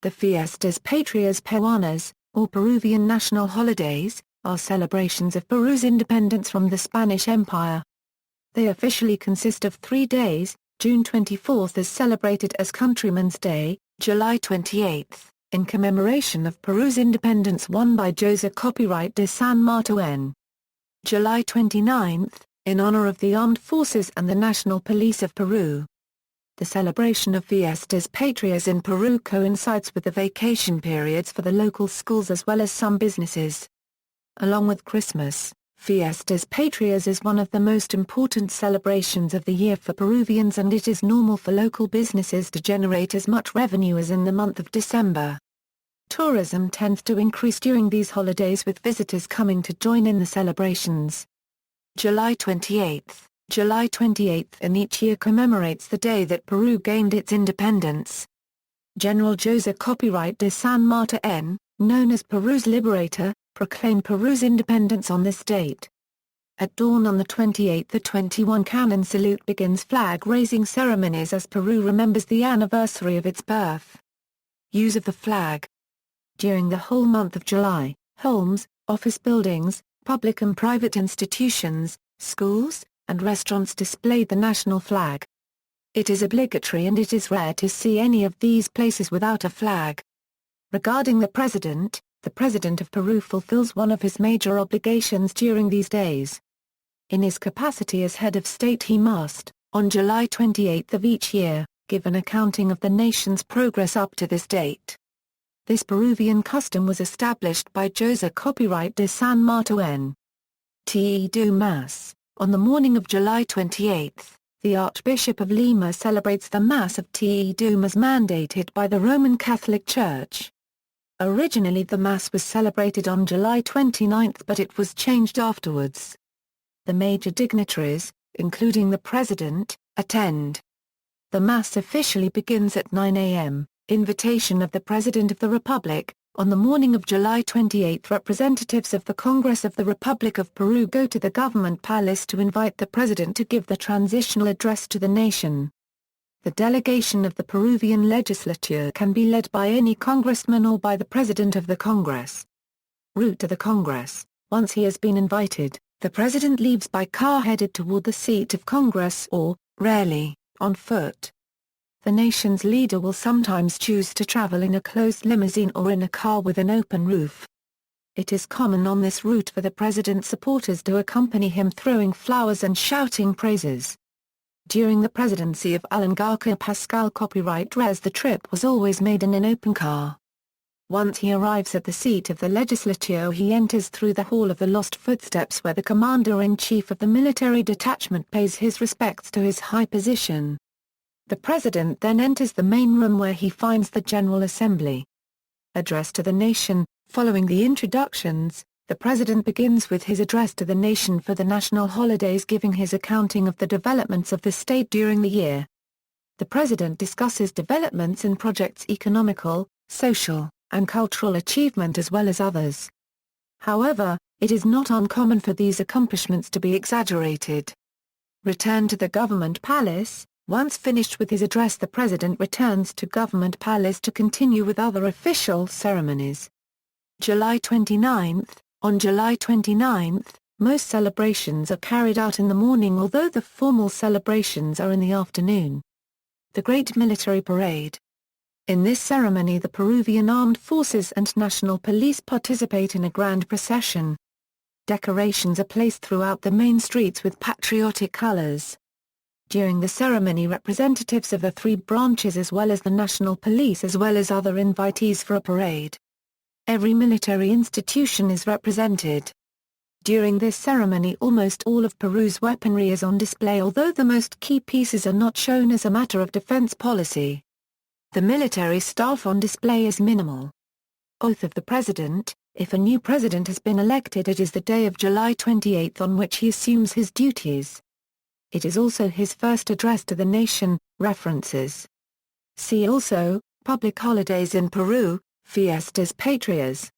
The Fiestas Patrias Peruanas, or Peruvian National Holidays, are celebrations of Peru's independence from the Spanish Empire. They officially consist of 3 days. June 24 is celebrated as Countryman's Day, July 28, in commemoration of Peru's independence won by José Copyright de San Martín. July 29, in honor of the armed forces and the National Police of Peru. The celebration of Fiestas Patrias in Peru coincides with the vacation periods for the local schools as well as some businesses. Along with Christmas, Fiestas Patrias is one of the most important celebrations of the year for Peruvians, and it is normal for local businesses to generate as much revenue as in the month of December. Tourism tends to increase during these holidays, with visitors coming to join in the celebrations. July 28 in each year commemorates the day that Peru gained its independence. General José Copyright de San Martín, known as Peru's liberator, proclaimed Peru's independence on this date. At dawn on the 28th, the 21 cannon salute begins flag-raising ceremonies as Peru remembers the anniversary of its birth. Use of the flag. During the whole month of July, homes, office buildings, public and private institutions, schools, and restaurants displayed the national flag. It is obligatory, and it is rare to see any of these places without a flag. Regarding the President of Peru fulfills one of his major obligations during these days. In his capacity as head of state, he must, on July 28 of each year, give an accounting of the nation's progress up to this date. This Peruvian custom was established by José Copyright de San Martín. Te do Mass. On the morning of July 28, the Archbishop of Lima celebrates the Mass of Te Deum as mandated by the Roman Catholic Church. Originally the Mass was celebrated on July 29, but it was changed afterwards. The major dignitaries, including the President, attend. The Mass officially begins at 9 a.m., invitation of the President of the Republic. On the morning of July 28, representatives of the Congress of the Republic of Peru go to the government palace to invite the President to give the transitional address to the nation. The delegation of the Peruvian legislature can be led by any congressman or by the President of the Congress. Route to the Congress. Once he has been invited, the President leaves by car headed toward the seat of Congress or, rarely, on foot. The nation's leader will sometimes choose to travel in a closed limousine or in a car with an open roof. It is common on this route for the President's supporters to accompany him, throwing flowers and shouting praises. During the presidency of Alan García Pascual Copyright Res, the trip was always made in an open car. Once he arrives at the seat of the legislature, he enters through the Hall of the Lost Footsteps, where the Commander-in-Chief of the military detachment pays his respects to his high position. The President then enters the main room where he finds the General Assembly. Address to the nation. Following the introductions, the President begins with his address to the nation for the national holidays, giving his accounting of the developments of the state during the year. The President discusses developments in projects, economical, social, and cultural achievement as well as others. However, it is not uncommon for these accomplishments to be exaggerated. Return to the government palace. Once finished with his address, the President returns to Government Palace to continue with other official ceremonies. July 29. On July 29, most celebrations are carried out in the morning, although the formal celebrations are in the afternoon. The Great Military Parade. In this ceremony, the Peruvian Armed Forces and National Police participate in a grand procession. Decorations are placed throughout the main streets with patriotic colors. During the ceremony, representatives of the 3 branches as well as the National Police as well as other invitees for a parade. Every military institution is represented. During this ceremony, almost all of Peru's weaponry is on display, although the most key pieces are not shown as a matter of defense policy. The military staff on display is minimal. Oath of the President. If a new president has been elected, it is the day of July 28 on which he assumes his duties. It is also his first address to the nation. References. See also, Public holidays in Peru, Fiestas Patrias.